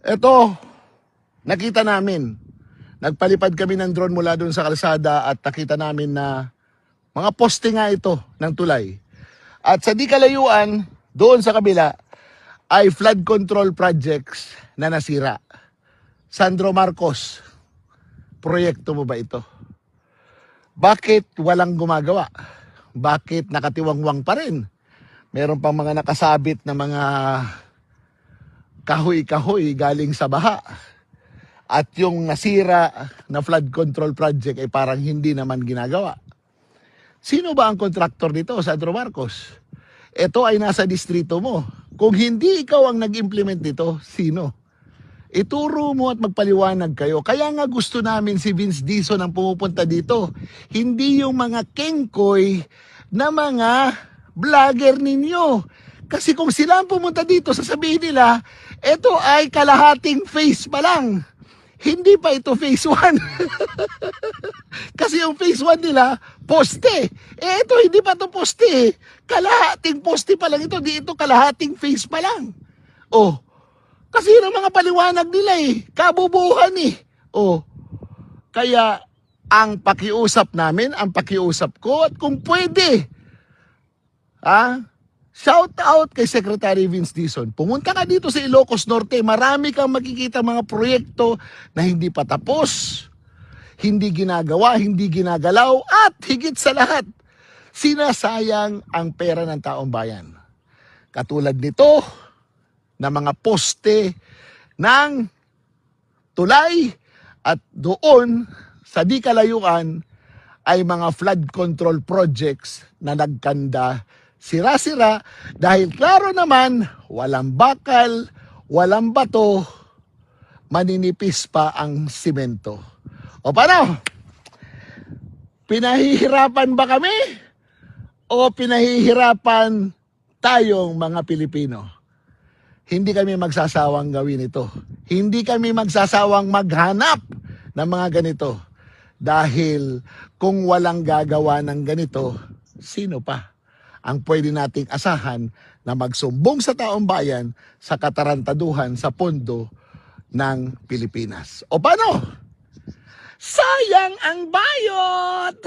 Ito, nakita namin. Nagpalipad kami ng drone mula doon sa kalsada at nakita namin na mga poste nga ito ng tulay. At sa di kalayuan, doon sa kabila, ay flood control projects na nasira. Sandro Marcos, proyekto mo ba ito? Bakit walang gumagawa? Bakit nakatiwangwang pa rin? Meron pang mga nakasabit na mga kahoy-kahoy galing sa baha. At yung nasira na flood control project ay parang hindi naman ginagawa. Sino ba ang kontraktor nito, Sandro Marcos? Ito ay nasa distrito mo. Kung hindi ikaw ang nag-implement nito, sino? Ituro mo at magpaliwanag kayo. Kaya nga gusto namin si Vince Dizon ang pumupunta dito. Hindi yung mga kengkoy na mga vlogger ninyo. Kasi kung sila ang pumunta dito, sasabihin nila, ito ay kalahating face pa lang. Hindi pa ito phase 1. Kasi yung phase 1 nila, poste. Ito, hindi pa ito poste. Kalahating poste pa lang ito. Di ito kalahating phase pa lang. Oh, kasi yun ang mga paliwanag nila kabubuhan Oh, kaya ang pakiusap namin, ang pakiusap ko, at kung pwede, shout out kay Secretary Vince Dizon. Pumunta ka dito sa Ilocos Norte, marami kang makikita mga proyekto na hindi pa tapos, hindi ginagawa, hindi ginagalaw, at higit sa lahat, sinasayang ang pera ng taong bayan. Katulad nito, na mga poste ng tulay at doon sa di kalayuan ay mga flood control projects na nagkanda sira-sira dahil klaro naman walang bakal, walang bato, maninipis pa ang simento. O paano? Pinahihirapan ba kami? O pinahihirapan tayong mga Pilipino? Hindi kami magsasawang gawin ito. Hindi kami magsasawang maghanap ng mga ganito. Dahil kung walang gagawa ng ganito, sino pa ang pwede nating asahan na magsumbong sa taong bayan sa katarantaduhan sa pondo ng Pilipinas? O paano? Sayang ang bayot!